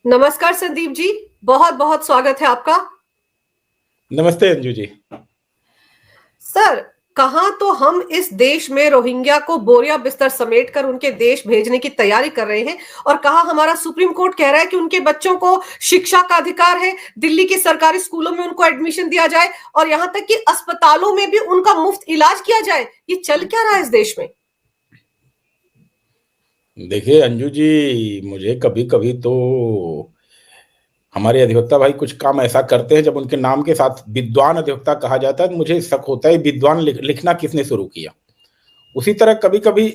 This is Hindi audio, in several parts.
नमस्कार संदीप जी। बहुत बहुत स्वागत है आपका। नमस्ते अंजू जी। सर, कहां तो हम इस देश में रोहिंग्या को बोरिया बिस्तर समेटकर उनके देश भेजने की तैयारी कर रहे हैं, और कहा हमारा सुप्रीम कोर्ट कह रहा है कि उनके बच्चों को शिक्षा का अधिकार है, दिल्ली के सरकारी स्कूलों में उनको एडमिशन दिया जाए और यहां तक कि अस्पतालों में भी उनका मुफ्त इलाज किया जाए। ये चल क्या रहा है इस देश में? देखिए अंजू जी, मुझे कभी कभी तो हमारे अधिवक्ता भाई कुछ काम ऐसा करते हैं, जब उनके नाम के साथ विद्वान अधिवक्ता कहा जाता है तो मुझे शक होता है विद्वान लिखना किसने शुरू किया। उसी तरह कभी कभी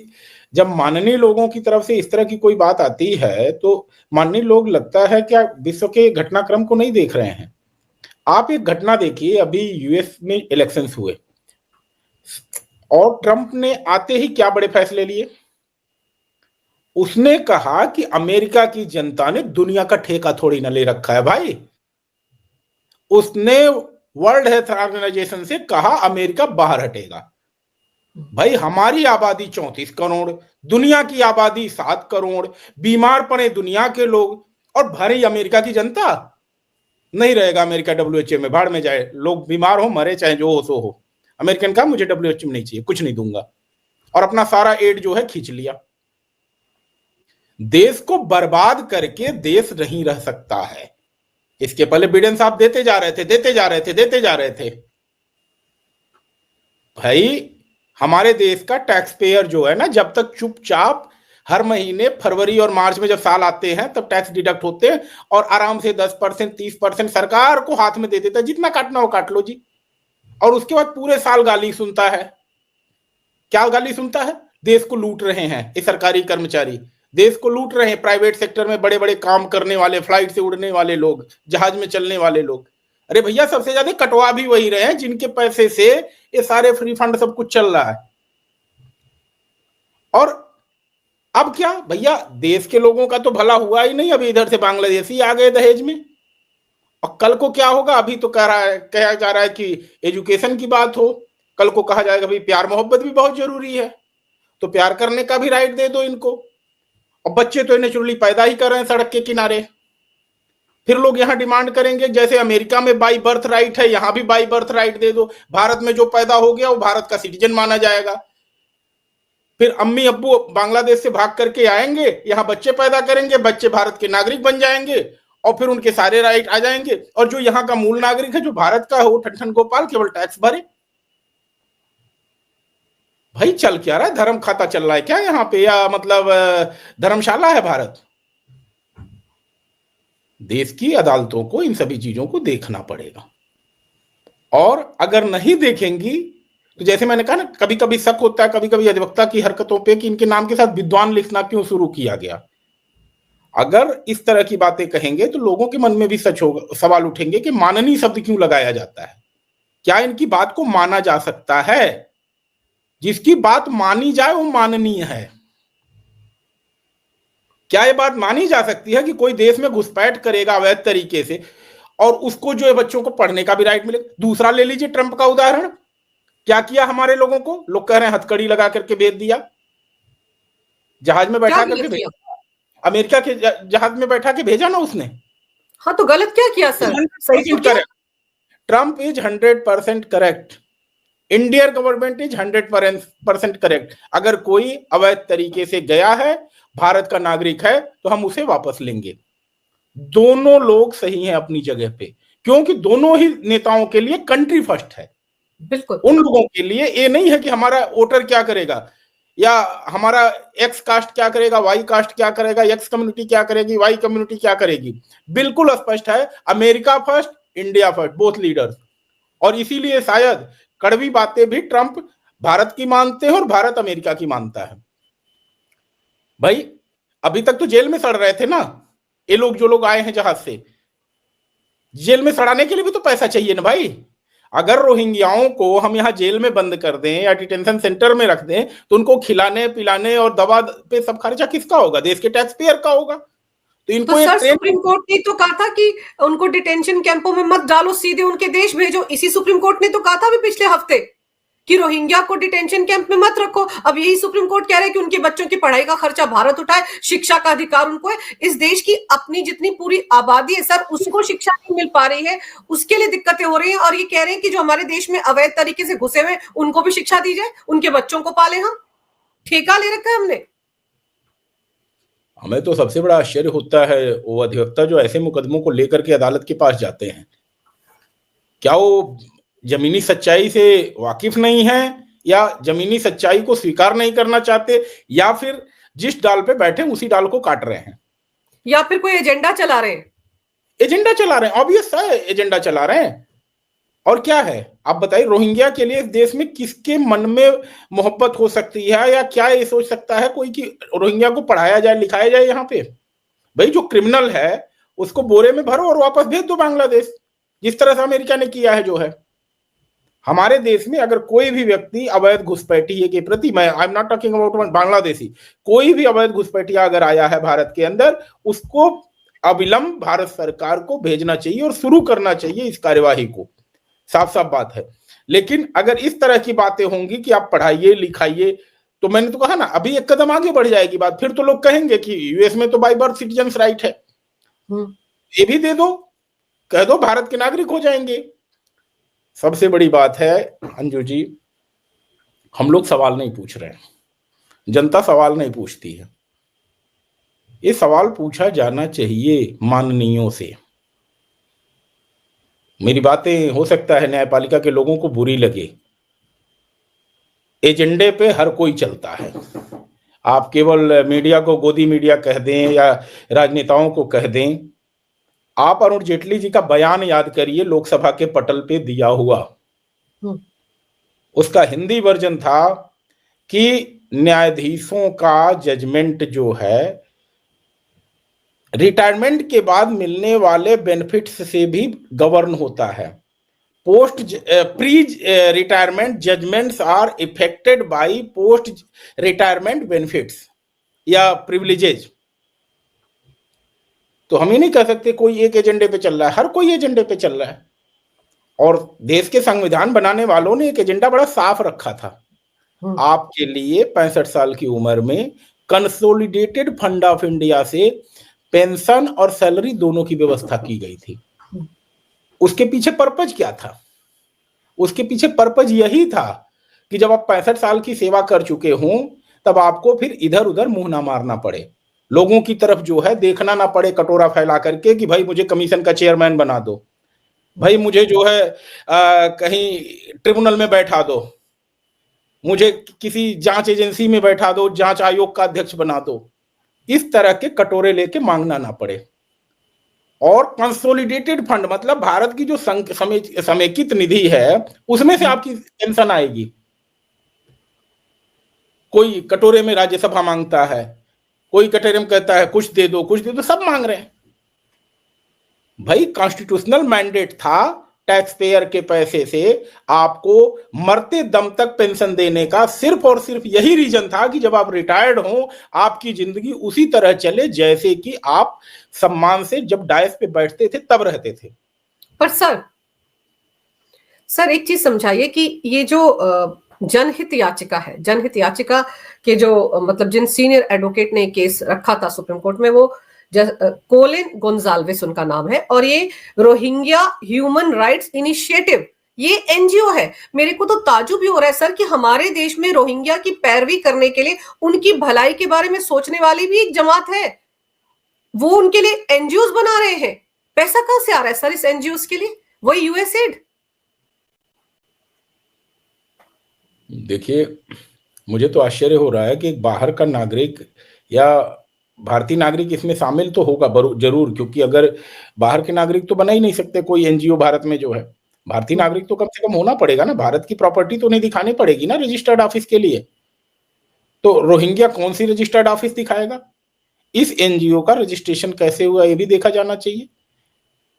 जब माननीय लोगों की तरफ से इस तरह की कोई बात आती है तो माननीय लोग लगता है क्या विश्व के घटनाक्रम को नहीं देख रहे हैं। आप एक घटना देखिए, अभी यूएस में इलेक्शंस हुए और ट्रंप ने आते ही क्या बड़े फैसले लिए। उसने कहा कि अमेरिका की जनता ने दुनिया का ठेका थोड़ी ना ले रखा है भाई। उसने वर्ल्ड हेल्थ ऑर्गेनाइजेशन से कहा अमेरिका बाहर हटेगा। भाई हमारी आबादी 34 करोड़, दुनिया की आबादी 7 करोड़, बीमार पड़े दुनिया के लोग, और भरी अमेरिका की जनता नहीं रहेगा। अमेरिका डब्ल्यूएचओ में भाड़ में जाए, लोग बीमार हो मरे चाहे जो हो सो हो। अमेरिकन का मुझे डब्ल्यूएचओ में नहीं चाहिए, कुछ नहीं दूंगा, और अपना सारा एड जो है खींच लिया। देश को बर्बाद करके देश नहीं रह सकता है। इसके पहले बिडेन साहब देते जा रहे थे, देते जा रहे थे, देते जा रहे थे। भाई हमारे देश का टैक्स पेयर जो है ना, जब तक चुपचाप हर महीने फरवरी और मार्च में जब साल आते हैं तब टैक्स डिडक्ट होते हैं और आराम से 10% 30% सरकार को हाथ में दे देता है, जितना काटना हो काट लो जी। और उसके बाद पूरे साल गाली सुनता है। क्या गाली सुनता है? देश को लूट रहे हैं ये सरकारी कर्मचारी, देश को लूट रहे हैं प्राइवेट सेक्टर में बड़े बड़े काम करने वाले, फ्लाइट से उड़ने वाले लोग, जहाज में चलने वाले लोग। अरे भैया सबसे ज्यादा कटवा भी वही रहे हैं जिनके पैसे से ये सारे फ्री फंड सब कुछ चल रहा है। और अब क्या भैया, देश के लोगों का तो भला हुआ ही नहीं, अभी इधर से बांग्लादेशी आ गए दहेज में। और कल को क्या होगा? अभी तो कहा जा रहा है कि एजुकेशन की बात हो, कल को कहा जाएगा भाई प्यार मोहब्बत भी बहुत जरूरी है, तो प्यार करने का भी राइट दे दो इनको। और बच्चे तो नेचुरली पैदा ही कर रहे हैं सड़क के किनारे। फिर लोग यहां डिमांड करेंगे जैसे अमेरिका में बाई बर्थ राइट है, यहां भी बाई बर्थ राइट दे दो। भारत में जो पैदा हो गया वो भारत का सिटीजन माना जाएगा। फिर अम्मी अब्बू बांग्लादेश से भाग करके आएंगे, यहां बच्चे पैदा करेंगे, बच्चे भारत के नागरिक बन जाएंगे और फिर उनके सारे राइट आ जाएंगे। और जो यहाँ का मूल नागरिक है, जो भारत का है, वो ठन गोपाल केवल टैक्स भरे। भाई चल क्या रहा है? धर्म खाता चल रहा है क्या यहाँ पे, या मतलब धर्मशाला है भारत? देश की अदालतों को इन सभी चीजों को देखना पड़ेगा, और अगर नहीं देखेंगी तो जैसे मैंने कहा ना, कभी कभी शक होता है कभी कभी अधिवक्ता की हरकतों पे कि इनके नाम के साथ विद्वान लिखना क्यों शुरू किया गया। अगर इस तरह की बातें कहेंगे तो लोगों के मन में भी सच होगा, सवाल उठेंगे कि माननीय शब्द क्यों लगाया जाता है। क्या इनकी बात को माना जा सकता है? जिसकी बात मानी जाए वो माननीय है। क्या ये बात मानी जा सकती है कि कोई देश में घुसपैठ करेगा अवैध तरीके से और उसको जो है बच्चों को पढ़ने का भी राइट मिलेगा? दूसरा ले लीजिए ट्रंप का उदाहरण, क्या किया हमारे लोगों को? लोग कह रहे हैं हथकड़ी लगा करके भेज दिया, जहाज में बैठा करके भेजा, अमेरिका के जहाज में बैठा के भेजा ना उसने। हाँ, तो गलत क्या किया सर? सही तो किया। Trump is 100% correct, Indian government is 100% correct. अगर कोई अवैध तरीके से गया है, भारत का नागरिक है, तो हम उसे वापस लेंगे। दोनों लोग सही हैं अपनी जगह पे, क्योंकि दोनों ही नेताओं के लिए कंट्री फर्स्ट है। बिल्कुल। उन लोगों के लिए ये नहीं है कि हमारा वोटर क्या करेगा, या हमारा एक्स कास्ट क्या करेगा, वाई कास्ट क्या करेगा, एक्स कम्युनिटी क्या करेगी, वाई कम्युनिटी क्या करेगी। बिल्कुल स्पष्ट है, America first, India first, both leaders. और इसीलिए शायद कड़वी बातें भी ट्रंप भारत की मानते हैं और भारत अमेरिका की मानता है। भाई अभी तक तो जेल में सड़ रहे थे ना ये लोग, जो लोग आए हैं जहाज से, जेल में सड़ाने के लिए भी तो पैसा चाहिए ना भाई। अगर रोहिंग्याओं को हम यहाँ जेल में बंद कर दें या डिटेंशन सेंटर में रख दें तो उनको खिलाने पिलाने और दवा पे सब खर्चा किसका होगा? देश के टैक्स पेयर का होगा। तो इनको तो सर, सुप्रीम कोर्ट ने तो कहा था कि उनको डिटेंशन कैंपों में मत डालो, सीधे उनके देश भेजो। इसी सुप्रीम कोर्ट ने तो कहा था भी पिछले हफ्ते कि रोहिंग्या को डिटेंशन कैंप में मत रखो। अब यही सुप्रीम कोर्ट कह रहा है कि उनके बच्चों की पढ़ाई का खर्चा भारत उठाए, शिक्षा का अधिकार उनको है। इस देश की अपनी जितनी पूरी आबादी है सर, उसको शिक्षा नहीं मिल पा रही है, उसके लिए दिक्कतें हो रही हैं, और ये कह रहे हैं कि जो हमारे देश में अवैध तरीके से घुसे हुए उनको भी शिक्षा दी जाए, उनके बच्चों को पाले। हम ठेका ले रखा है हमने। हमें तो सबसे बड़ा आश्चर्य होता है वो अधिवक्ता जो ऐसे मुकदमों को लेकर के अदालत के पास जाते हैं, क्या वो जमीनी सच्चाई से वाकिफ नहीं है, या जमीनी सच्चाई को स्वीकार नहीं करना चाहते, या फिर जिस डाल पे बैठे उसी डाल को काट रहे हैं, या फिर कोई एजेंडा चला रहे हैं। एजेंडा चला रहे हैं, ऑब्वियस है एजेंडा चला रहे हैं। और क्या है आप बताइए, रोहिंग्या के लिए इस देश में किसके मन में मोहब्बत हो सकती है, या क्या ये सोच सकता है कोई कि रोहिंग्या को पढ़ाया जाए लिखाया जाए यहाँ पे? भाई जो क्रिमिनल है उसको बोरे में भरो और वापस भेज दो बांग्लादेश, जिस तरह से अमेरिका ने किया है। जो है हमारे देश में अगर कोई भी व्यक्ति अवैध घुसपैठिए के प्रति, मैं I am not talking about Bangladeshi, कोई भी अवैध घुसपैठिया अगर आया है भारत के अंदर, उसको अविलंब भारत सरकार को भेजना चाहिए और शुरू करना चाहिए इस कार्यवाही को। साफ साफ बात है। लेकिन अगर इस तरह की बातें होंगी कि आप पढ़ाइए लिखाइए, तो मैंने तो कहा ना, अभी एक कदम आगे बढ़ जाएगी बात। फिर तो लोग कहेंगे कि यूएस में तो बाय बर्थ सिटीजन राइट है, ये भी दे दो, कह दो भारत के नागरिक हो जाएंगे। सबसे बड़ी बात है अंजू जी, हम लोग सवाल नहीं पूछ रहे हैं, जनता सवाल नहीं पूछती है। ये सवाल पूछा जाना चाहिए माननीयों से। मेरी बातें हो सकता है न्यायपालिका के लोगों को बुरी लगे, एजेंडे पे हर कोई चलता है। आप केवल मीडिया को गोदी मीडिया कह दें या राजनेताओं को कह दें, आप अरुण जेटली जी का बयान याद करिए, लोकसभा के पटल पे दिया हुआ। उसका हिंदी वर्जन था कि न्यायाधीशों का जजमेंट जो है रिटायरमेंट के बाद मिलने वाले बेनिफिट्स से भी गवर्न होता है। Post pre retirement judgments are affected by post retirement benefits या प्रिविलेजेज। तो हम ये नहीं कह सकते कोई एक एजेंडे पे चल रहा है, हर कोई एजेंडे पे चल रहा है। और देश के संविधान बनाने वालों ने एक एजेंडा बड़ा साफ रखा था, आपके लिए 65 साल की उम्र में कंसोलिडेटेड फंड ऑफ इंडिया से पेंशन और सैलरी दोनों की व्यवस्था की गई थी। उसके पीछे पर्पज क्या था? उसके पीछे पर्पज यही था कि जब आप 65 साल की सेवा कर चुके हों, तब आपको फिर इधर उधर मुंह ना मारना पड़े, लोगों की तरफ जो है देखना ना पड़े कटोरा फैला करके कि भाई मुझे कमीशन का चेयरमैन बना दो, भाई मुझे जो है कहीं ट्रिब्यूनल में बैठा दो, मुझे किसी जांच एजेंसी में बैठा दो, जांच आयोग का अध्यक्ष बना दो। इस तरह के कटोरे लेके मांगना ना पड़े। और कंसोलिडेटेड फंड मतलब भारत की जो समेकित निधि है उसमें से आपकी पेंशन आएगी। कोई कटोरे में राज्यसभा मांगता है, कोई कटोरे में कहता है कुछ दे दो कुछ दे दो, सब मांग रहे हैं। भाई कॉन्स्टिट्यूशनल मैंडेट था टैक्स पेयर के पैसे से आपको मरते दम तक पेंशन देने का, सिर्फ और सिर्फ यही रीजन था कि जब आप रिटायर्ड हो आपकी जिंदगी उसी तरह चले जैसे कि आप सम्मान से जब डायस पे बैठते थे तब रहते थे। पर सर एक चीज समझाइए कि ये जो जनहित याचिका है, जनहित याचिका के जो मतलब जिन सीनियर एडवोकेट ने केस रखा था सुप्रीम कोर्ट में, वो कोलिन गोंजाल्वेस उनका नाम है, और ये रोहिंग्या ह्यूमन राइट्स इनिशिएटिव, ये एनजीओ है। मेरे को तो ताजुब भी हो रहा है सर कि हमारे देश में रोहिंग्या की पैरवी करने के लिए, उनकी भलाई के बारे में सोचने वाली भी एक जमात है, वो उनके लिए एनजीओ बना रहे हैं। पैसा कहां से आ रहा है सर इस एनजीओ के लिए? वही यूएसएड। देखिए मुझे तो आश्चर्य हो रहा है कि बाहर का नागरिक या भारतीय नागरिक इसमें शामिल तो होगा जरूर, क्योंकि अगर बाहर के नागरिक तो बना ही नहीं सकते कोई एनजीओ भारत में जो है। भारतीय नागरिक तो कम से कम होना पड़ेगा ना, भारत की प्रॉपर्टी तो नहीं दिखानी पड़ेगी ना रजिस्टर्ड ऑफिस के लिए। तो रोहिंग्या कौन सी रजिस्टर्ड ऑफिस दिखाएगा? इस एनजीओ का रजिस्ट्रेशन कैसे हुआ ये भी देखा जाना चाहिए।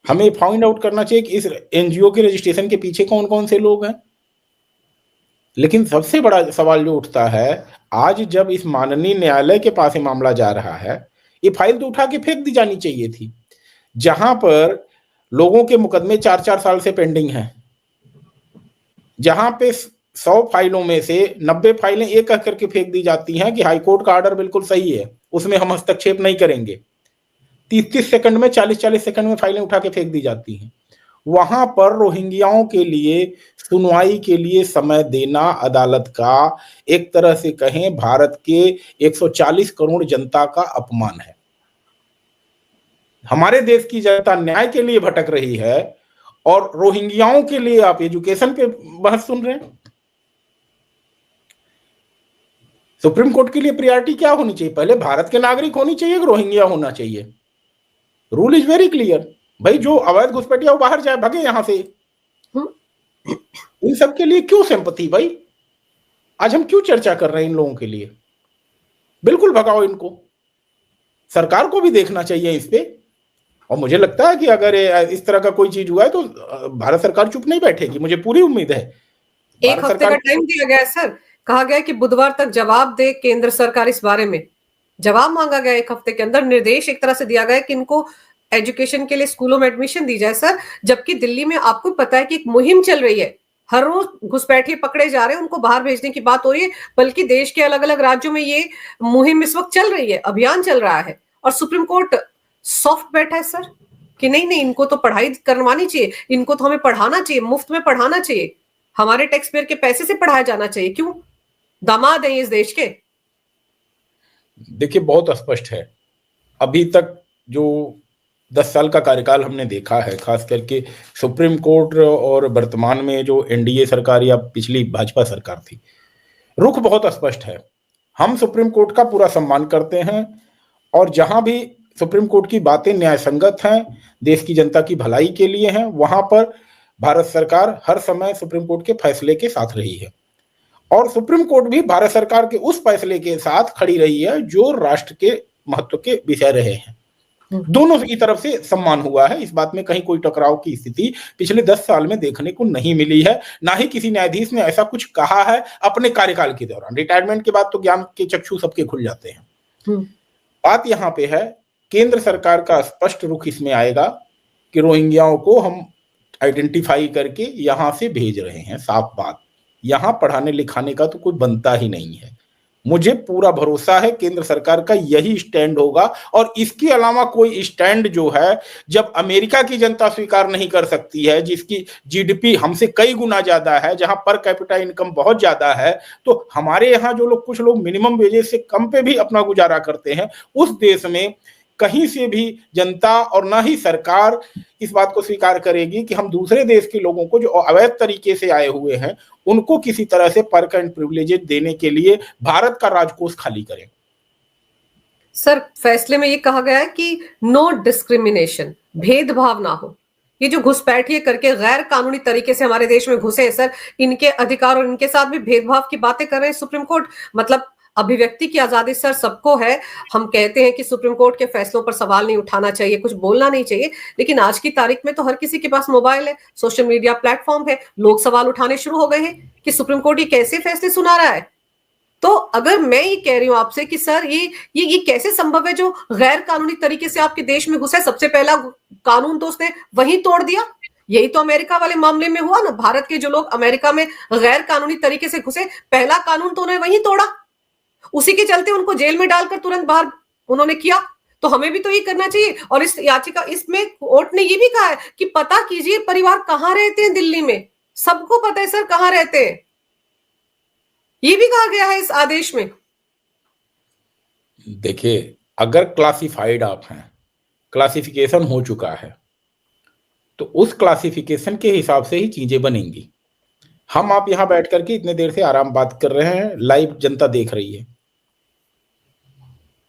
हमें फाइंड आउट करना चाहिए कि इस एनजीओ के रजिस्ट्रेशन के पीछे कौन कौन से लोग हैं। लेकिन सबसे बड़ा सवाल जो उठता है, आज जब इस माननीय न्यायालय के पास ये मामला जा रहा है, ये फाइल तो उठा के फेंक दी जानी चाहिए थी। जहां पर लोगों के मुकदमे 4-4 साल से पेंडिंग हैं, जहां पे 100 फाइलों में से 90 फाइलें एक एक करके फेंक दी जाती हैं कि हाईकोर्ट का ऑर्डर बिल्कुल सही है, उसमें हम हस्तक्षेप नहीं करेंगे। 30-30 सेकंड में, 40-40 सेकंड में फाइलें उठा के फेंक दी जाती हैं। वहां पर रोहिंग्याओं के लिए सुनवाई के लिए समय देना अदालत का एक तरह से कहें भारत के 140 करोड़ जनता का अपमान है। हमारे देश की जनता न्याय के लिए भटक रही है और रोहिंग्याओं के लिए आप एजुकेशन पे बहस सुन रहे हैं। सुप्रीम कोर्ट के लिए प्रायोरिटी क्या होनी चाहिए? पहले भारत के नागरिक होनी चाहिए कि रोहिंग्या होना चाहिए? रूल इज वेरी क्लियर, भाई जो अवैध घुसपैठिया वो बाहर जाए, भगे यहां से। इन सब के लिए क्यों सिंपैथी भाई? आज हम क्यों चर्चा कर रहे हैं इन लोगों के लिए? बिल्कुल भगाओ इनको। सरकार को भी देखना चाहिए इस पे। और मुझे लगता है कि अगर इस तरह का कोई चीज हुआ है तो भारत सरकार चुप नहीं बैठेगी, मुझे पूरी उम्मीद है। एक हफ्ते का टाइम दिया गया है सर, कहा गया कि बुधवार तक जवाब दे केंद्र सरकार इस बारे में। जवाब मांगा गया, एक हफ्ते के अंदर निर्देश एक तरह से दिया गया कि इनको एजुकेशन के लिए स्कूलों में एडमिशन दी जाए सर। जबकि दिल्ली में आपको पता है कि एक मुहिम चल रही है, हर रोज घुसपैठिए पकड़े जा रहे हैं, उनको बाहर भेजने की बात हो रही है। बल्कि देश के अलग अलग राज्यों में ये मुहिम इस वक्त चल रही है, अभियान चल रहा है। और सुप्रीम कोर्ट सॉफ्ट बैठा है सर कि नहीं नहीं, इनको तो पढ़ाई करवानी चाहिए, इनको तो हमें पढ़ाना चाहिए, मुफ्त में पढ़ाना चाहिए, हमारे टैक्स पेयर के पैसे से पढ़ाया जाना चाहिए। क्यों? दामाद है इस देश के। देखिए बहुत स्पष्ट है, अभी तक जो 10 साल का कार्यकाल हमने देखा है, खास करके सुप्रीम कोर्ट और वर्तमान में जो एनडीए सरकार या पिछली भाजपा सरकार थी, रुख बहुत स्पष्ट है। हम सुप्रीम कोर्ट का पूरा सम्मान करते हैं और जहां भी सुप्रीम कोर्ट की बातें न्याय संगत हैं, देश की जनता की भलाई के लिए हैं, वहां पर भारत सरकार हर समय सुप्रीम कोर्ट के फैसले के साथ रही है। और सुप्रीम कोर्ट भी भारत सरकार के उस फैसले के साथ खड़ी रही है जो राष्ट्र के महत्व के विषय रहे हैं। दोनों की तरफ से सम्मान हुआ है, इस बात में कहीं कोई टकराव की स्थिति पिछले 10 साल में देखने को नहीं मिली है। ना ही किसी न्यायाधीश ने ऐसा कुछ कहा है अपने कार्यकाल के दौरान। रिटायरमेंट के बाद तो ज्ञान के चक्षु सबके खुल जाते हैं। बात यहां पे है, केंद्र सरकार का स्पष्ट रुख इसमें आएगा कि रोहिंग्याओं को हम आइडेंटिफाई करके यहां से भेज रहे हैं। साफ बात, यहां पढ़ाने लिखाने का तो कोई बनता ही नहीं है। मुझे पूरा भरोसा है केंद्र सरकार का यही स्टैंड होगा। और इसके अलावा कोई स्टैंड जो है, जब अमेरिका की जनता स्वीकार नहीं कर सकती है, जिसकी जीडीपी हमसे कई गुना ज्यादा है, जहां पर कैपिटा इनकम बहुत ज्यादा है, तो हमारे यहाँ जो लोग, कुछ लोग मिनिमम वेजेस से कम पे भी अपना गुजारा करते हैं, उस देश में कहीं से भी जनता और ना ही सरकार इस बात को स्वीकार करेगी कि हम दूसरे देश के लोगों को जो अवैध तरीके से आए हुए हैं उनको किसी तरह से पर्क एंड प्रिविलेजेस देने के लिए भारत का राजकोष खाली करें। सर फैसले में ये कहा गया है कि नो डिस्क्रिमिनेशन, भेदभाव ना हो। ये जो घुसपैठिए करके गैर कानूनी तरीके से हमारे देश में घुसे हैं सर, इनके अधिकार और इनके साथ भी भेदभाव की बातें कर रहे हैं सुप्रीम कोर्ट। मतलब अभिव्यक्ति की आजादी सर सबको है। हम कहते हैं कि सुप्रीम कोर्ट के फैसलों पर सवाल नहीं उठाना चाहिए, कुछ बोलना नहीं चाहिए, लेकिन आज की तारीख में तो हर किसी के पास मोबाइल है, सोशल मीडिया प्लेटफॉर्म है, लोग सवाल उठाने शुरू हो गए हैं कि सुप्रीम कोर्ट ये कैसे फैसले सुना रहा है। तो अगर मैं ये कह रही हूं आपसे कि सर ये कैसे संभव है जो गैर कानूनी तरीके से आपके देश में घुसा है, सबसे पहला कानून तो उसने वहीं तोड़ दिया। यही तो अमेरिका वाले मामले में हुआ ना, भारत के जो लोग अमेरिका में गैर कानूनी तरीके से घुसे, पहला कानून तो उन्होंने वहीं तोड़ा, उसी के चलते उनको जेल में डालकर तुरंत बाहर उन्होंने किया। तो हमें भी तो ये करना चाहिए। और इस याचिका, इसमें कोर्ट ने ये भी कहा है कि पता कीजिए परिवार कहां रहते हैं दिल्ली में, सबको पता है सर कहां रहते हैं, ये भी कहा गया है इस आदेश में। देखिए, अगर क्लासिफाइड आप हैं, क्लासिफिकेशन हो चुका है, तो उस क्लासिफिकेशन के हिसाब से ही चीजें बनेंगी। हम आप यहां बैठ करके इतने देर से आराम बात कर रहे हैं, लाइव जनता देख रही है।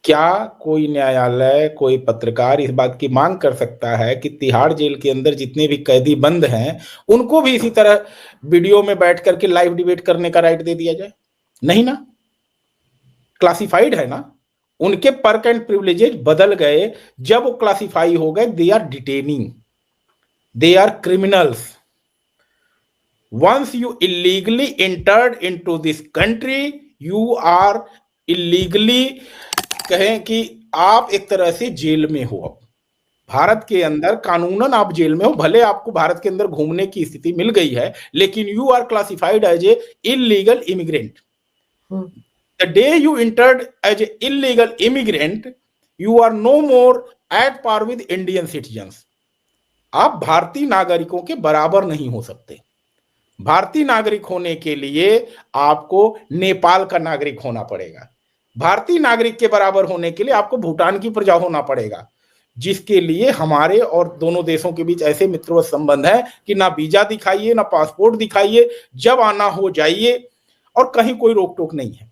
क्या कोई न्यायालय, कोई पत्रकार इस बात की मांग कर सकता है कि तिहाड़ जेल के अंदर जितने भी कैदी बंद हैं उनको भी इसी तरह वीडियो में बैठ करके लाइव डिबेट करने का राइट दे दिया जाए? नहीं ना, क्लासिफाइड है ना। उनके पर्क एंड प्रिविलेजेस बदल गए जब वो क्लासिफाई हो गए। They are detaining, they are criminals. Once you illegally entered into this country, you are illegally, कहें कि आप एक तरह से जेल में हो। अब भारत के अंदर कानूनन आप जेल में हो, भले आपको भारत के अंदर घूमने की स्थिति मिल गई है, लेकिन you are classified as a illegal immigrant. The day you entered as a illegal immigrant, you are no more at par with Indian citizens. आप भारतीय नागरिकों के बराबर नहीं हो सकते। भारतीय नागरिक होने के लिए आपको नेपाल का नागरिक होना पड़ेगा। भारतीय नागरिक के बराबर होने के लिए आपको भूटान की प्रजा होना पड़ेगा, जिसके लिए हमारे और दोनों देशों के बीच ऐसे मित्रवत संबंध है कि ना वीजा दिखाइए, ना पासपोर्ट दिखाइए, जब आना हो जाइए, और कहीं कोई रोक टोक नहीं है।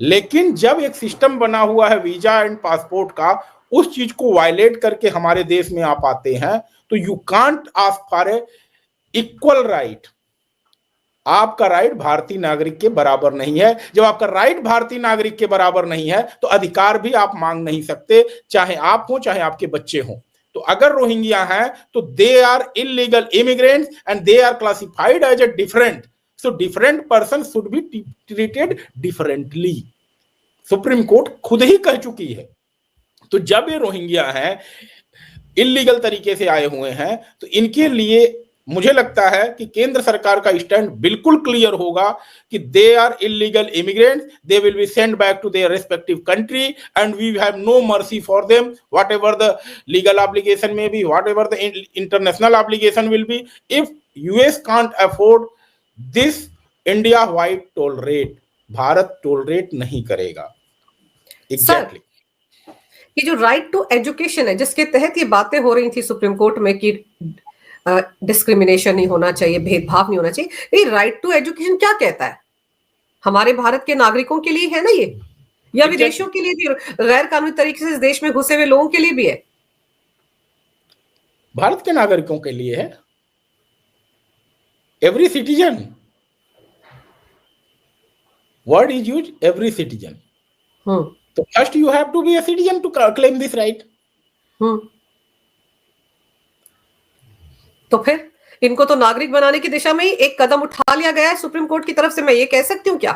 लेकिन जब एक सिस्टम बना हुआ है वीजा एंड पासपोर्ट का, उस चीज को वायलेट करके हमारे देश में आप आते हैं, तो you can't ask for a equal right. आपका राइट भारतीय नागरिक के बराबर नहीं है। जब आपका राइट भारतीय नागरिक के बराबर नहीं है, तो अधिकार भी आप मांग नहीं सकते, चाहे आप हो चाहे आपके बच्चे हों। तो अगर रोहिंग्या हैं तो they are illegal immigrants and they are classified as a different, so different person should be treated differently. Supreme court खुद ही कह चुकी है। तो जब ये रोहिंग्या हैं, इलीगल तरीके से आए हुए हैं, तो इनके लिए मुझे लगता है कि केंद्र सरकार का स्टैंड बिल्कुल क्लियर होगा कि they are illegal immigrants, they will be send back to their respective country and we have no mercy for them, whatever the legal obligation may be, whatever the international obligation will be. If US can't afford this, India why tolerate, Bharat tolerate नहीं करेगा। एग्जैक्टली। ये जो राइट टू एजुकेशन है, जिसके तहत ये बातें हो रही थी सुप्रीम कोर्ट में कि डिस्क्रिमिनेशन नहीं होना चाहिए, भेदभाव नहीं होना चाहिए, ये राइट टू एजुकेशन क्या कहता है? हमारे भारत के नागरिकों के लिए है ना ये, या विदेशों के लिए भी, गैर कानूनी तरीके से इस देश में घुसे हुए लोगों के लिए भी है? भारत के नागरिकों के लिए है, every citizen, word is use every citizen. तो first you have to be a citizen to claim this right. तो फिर इनको तो नागरिक बनाने की दिशा में ही एक कदम उठा लिया गया है सुप्रीम कोर्ट की तरफ से, मैं ये कह सकती हूँ क्या?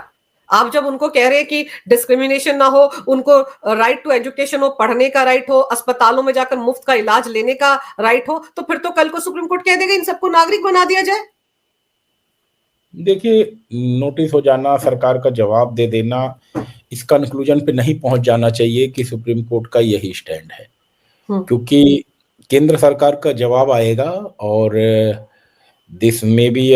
आप जब उनको कह रहे हैं कि डिस्क्रिमिनेशन ना हो, उनको राइट टू एजुकेशन हो, पढ़ने का राइट हो, अस्पतालों में जाकर मुफ्त का इलाज लेने का राइट हो, तो फिर तो कल को सुप्रीम कोर्ट कह देगा इन सबको नागरिक बना दिया जाए। देखिए, नोटिस हो जाना, सरकार का जवाब दे देना, इस कंक्लूजन पे नहीं पहुंच जाना चाहिए कि सुप्रीम कोर्ट का यही स्टैंड है, क्योंकि केंद्र सरकार का जवाब आएगा और दिस में बी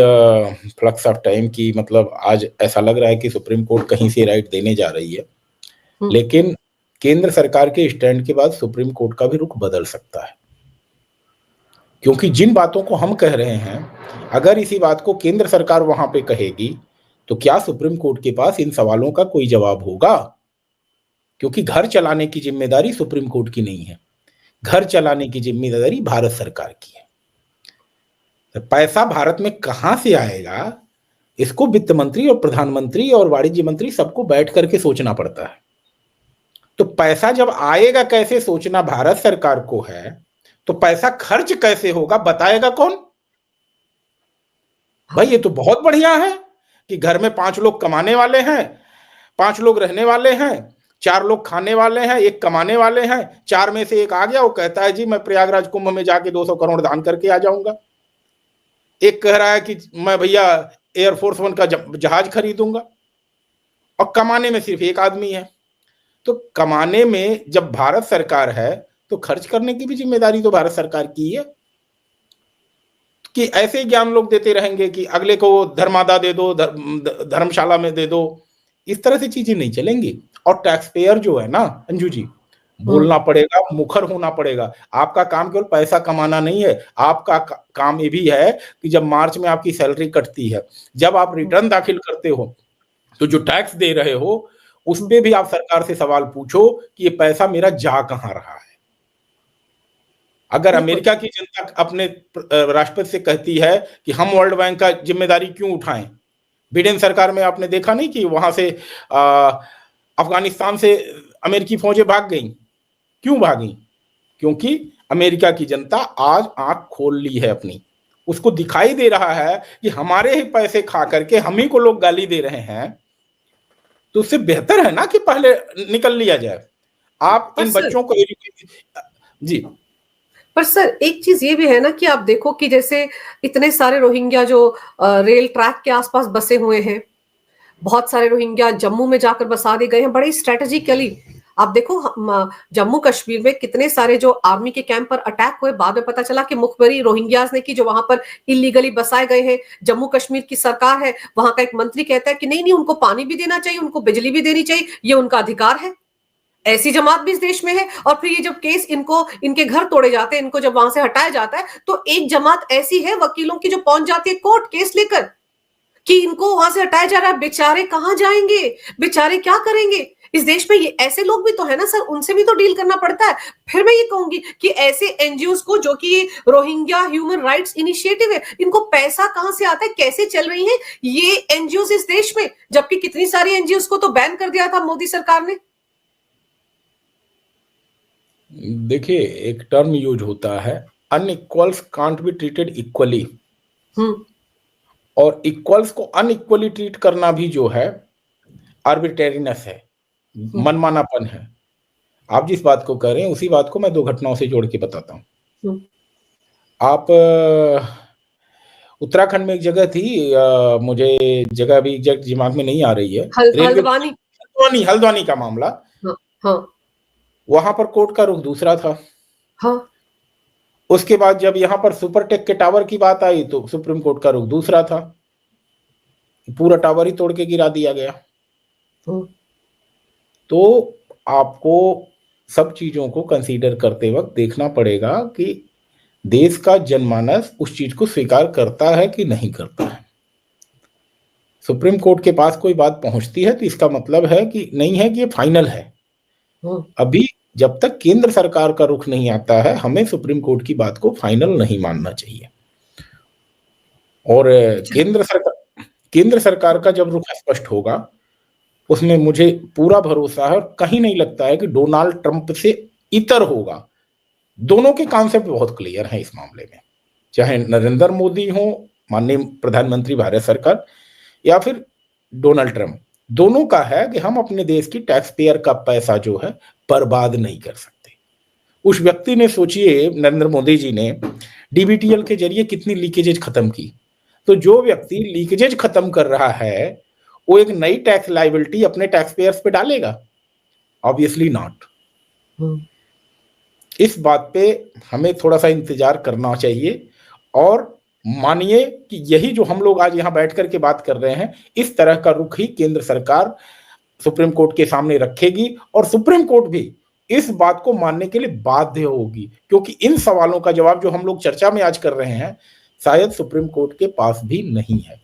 फ्लक्स ऑफ टाइम की, मतलब आज ऐसा लग रहा है कि सुप्रीम कोर्ट कहीं से राइट देने जा रही है, लेकिन केंद्र सरकार के स्टैंड के बाद सुप्रीम कोर्ट का भी रुख बदल सकता है। क्योंकि जिन बातों को हम कह रहे हैं, अगर इसी बात को केंद्र सरकार वहां पे कहेगी, तो क्या सुप्रीम कोर्ट के पास इन सवालों का कोई जवाब होगा? क्योंकि घर चलाने की जिम्मेदारी सुप्रीम कोर्ट की नहीं है, घर चलाने की जिम्मेदारी भारत सरकार की है। तो पैसा भारत में कहां से आएगा, इसको वित्त मंत्री और प्रधानमंत्री और वाणिज्य मंत्री सबको बैठ करके सोचना पड़ता है। तो पैसा जब आएगा कैसे सोचना भारत सरकार को है, तो पैसा खर्च कैसे होगा बताएगा कौन? भाई ये तो बहुत बढ़िया है कि घर में 5 लोग कमाने वाले हैं, 5 लोग रहने वाले हैं, 4 लोग खाने वाले हैं, 1 कमाने वाले हैं, 4 में से 1 आ गया, वो कहता है जी मैं प्रयागराज कुंभ में जाके 200 करोड़ दान करके आ जाऊंगा। एक कह रहा है कि मैं भैया एयरफोर्स 1 का जहाज खरीदूंगा, और कमाने में सिर्फ 1 आदमी है। तो कमाने में जब भारत सरकार है, तो खर्च करने की भी जिम्मेदारी तो भारत सरकार की है। कि ऐसे ज्ञान लोग देते रहेंगे कि अगले को धर्मादा दे दो, धर्मशाला में दे दो, इस तरह से चीजें नहीं चलेंगी। और टैक्स पेयर जो है ना अंजू जी, बोलना पड़ेगा, मुखर होना पड़ेगा। आपका काम केवल पैसा कमाना नहीं है, आपका काम ये भी है कि जब मार्च में आपकी सैलरी कटती है, जब आप रिटर्न दाखिल करते हो, तो जो टैक्स दे रहे हो उसमें भी आप सरकार से सवाल पूछो कि ये पैसा मेरा जा कहां रहा है। अगर अमेरिका की जनता अपने राष्ट्रपति से कहती है कि हम वर्ल्ड बैंक का जिम्मेदारी क्यों उठाएं, बिडेन सरकार में आपने देखा नहीं कि वहां से अफगानिस्तान से अमेरिकी फौजें भाग गईं? क्यों भागी? क्योंकि अमेरिका की जनता आज आंख खोल ली है अपनी, उसको दिखाई दे रहा है कि हमारे ही पैसे खा करके हम ही को लोग गाली दे रहे हैं, तो उससे बेहतर है ना कि पहले निकल लिया जाए। आप इन बच्चों को जी पर सर एक चीज ये भी है ना कि आप देखो कि जैसे इतने सारे रोहिंग्या जो रेल ट्रैक के आसपास बसे हुए हैं, बहुत सारे रोहिंग्या जम्मू में जाकर बसा दिए गए हैं बड़े स्ट्रेटेजिकली। आप देखो जम्मू कश्मीर में कितने सारे जो आर्मी के कैंप पर अटैक हुए, बाद में पता चला कि मुखबरी रोहिंग्यास ने की जो वहां पर इलीगली बसाए गए हैं। जम्मू कश्मीर की सरकार है, वहां का एक मंत्री कहता है कि नहीं नहीं, उनको पानी भी देना चाहिए, उनको बिजली भी देनी चाहिए, ये उनका अधिकार है। ऐसी जमात भी इस देश में है। और फिर ये जब केस इनको इनके घर तोड़े जाते हैं, इनको जब वहां से हटाया जाता है, तो एक जमात ऐसी है वकीलों की जो पहुंच जाती है कोर्ट केस लेकर कि इनको वहां से हटाया जा रहा है। बेचारे कहां जाएंगे, बेचारे क्या करेंगे? इस देश में ये ऐसे लोग भी तो है ना सर, उनसे भी तो डील करना पड़ता है। फिर मैं ये कहूंगी कि ऐसे एनजीओ को, जो कि रोहिंग्या ह्यूमन राइट्स इनिशिएटिव है, इनको पैसा कहां से आता है, कैसे चल रही है ये एनजीओ इस देश में, जबकि कितनी सारी एनजीओ को तो बैन कर दिया था मोदी सरकार ने। देखिए, एक टर्म यूज होता है, अनइक्वल्स कांट बी ट्रीटेड इक्वली, और इक्वल्स को अनइक्वली ट्रीट करना भी जो है आर्बिट्रेरीनेस है, मनमानापन है। आप जिस बात को कह रहे हैं उसी बात को मैं दो घटनाओं से जोड़ के बताता हूं। आप उत्तराखंड में एक जगह थी, मुझे जगह अभी एग्जैक्ट दिमाग में नहीं आ रही है, हल्द्वानी का मामला। हाँ। वहां पर कोर्ट का रुख दूसरा था। हाँ। उसके बाद जब यहां पर सुपरटेक के टावर की बात आई तो सुप्रीम कोर्ट का रुख दूसरा था, पूरा टावर ही तोड़ के गिरा दिया गया। तो आपको सब चीजों को कंसीडर करते वक्त देखना पड़ेगा कि देश का जनमानस उस चीज को स्वीकार करता है कि नहीं करता है। सुप्रीम कोर्ट के पास कोई बात पहुंचती है तो इसका मतलब है कि नहीं है कि ये फाइनल है। अभी जब तक केंद्र सरकार का रुख नहीं आता है, हमें सुप्रीम कोर्ट की बात को फाइनल नहीं मानना चाहिए। और केंद्र सरकार का जब रुख स्पष्ट होगा, उसमें मुझे पूरा भरोसा है और कहीं नहीं लगता है कि डोनाल्ड ट्रंप से इतर होगा। दोनों के कॉन्सेप्ट बहुत क्लियर हैं इस मामले में, चाहे नरेंद्र मोदी हो, माननीय प्रधानमंत्री भारत सरकार, या फिर डोनाल्ड ट्रंप। दोनों का है कि हम अपने देश की टैक्स पेयर का पैसा जो है बर्बाद नहीं कर सकते। उस व्यक्ति ने, सोचिए, नरेंद्र मोदी जी ने डीबीटीएल के जरिए कितनी लीकेजेज खत्म की। तो जो व्यक्ति लीकेजेज खत्म कर रहा है वो एक नई टैक्स लायबिलिटी अपने टैक्स पेयर्स पे डालेगा? Obviously not. इस बात पे हमें थोड़ा सा इंतजार करना चाहिए। और मानिए कि यही जो हम लोग आज यहाँ बैठ करके बात कर रहे हैं, इस तरह का रुख ही केंद्र सरकार सुप्रीम कोर्ट के सामने रखेगी, और सुप्रीम कोर्ट भी इस बात को मानने के लिए बाध्य होगी, क्योंकि इन सवालों का जवाब जो हम लोग चर्चा में आज कर रहे हैं शायद सुप्रीम कोर्ट के पास भी नहीं है।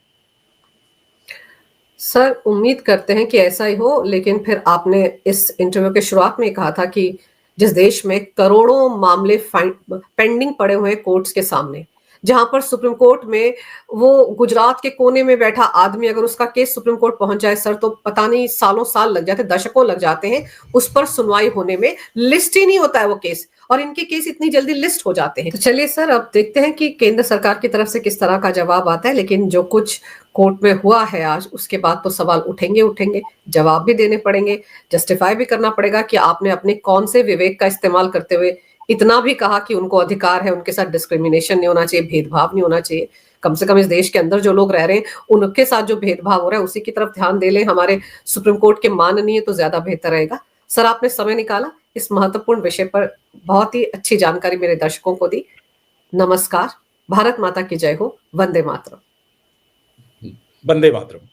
सर उम्मीद करते हैं कि ऐसा ही हो, लेकिन फिर आपने इस इंटरव्यू के शुरुआत में कहा था कि जिस देश में करोड़ों मामले पेंडिंग पड़े हुए हैं कोर्ट्स के सामने, जहां पर सुप्रीम कोर्ट में वो गुजरात के कोने में बैठा आदमी, अगर उसका केस सुप्रीम कोर्ट पहुंच जाए सर, तो पता नहीं सालों साल लग जाते, दशकों लग जाते हैं उस पर सुनवाई होने में। लिस्ट ही नहीं होता है वो केस, और इनके केस इतनी जल्दी लिस्ट हो जाते हैं। तो चलिए सर, अब देखते हैं कि केंद्र सरकार की तरफ से किस तरह का जवाब आता है। लेकिन जो कुछ कोर्ट में हुआ है आज, उसके बाद तो सवाल उठेंगे, जवाब भी देने पड़ेंगे, जस्टिफाई भी करना पड़ेगा कि आपने अपने कौन से विवेक का इस्तेमाल करते हुए इतना भी कहा कि उनको अधिकार है, उनके साथ डिस्क्रिमिनेशन नहीं होना चाहिए, भेदभाव नहीं होना चाहिए। कम से कम इस देश के अंदर जो लोग रह रहे हैं उनके साथ जो भेदभाव हो रहा है उसी की तरफ ध्यान दे लें हमारे सुप्रीम कोर्ट के माननीय, तो ज्यादा बेहतर रहेगा। सर आपने समय निकाला इस महत्वपूर्ण विषय पर, बहुत ही अच्छी जानकारी मेरे दर्शकों को दी। नमस्कार, भारत माता की जय हो, वंदे मातरम। वंदे मातरम।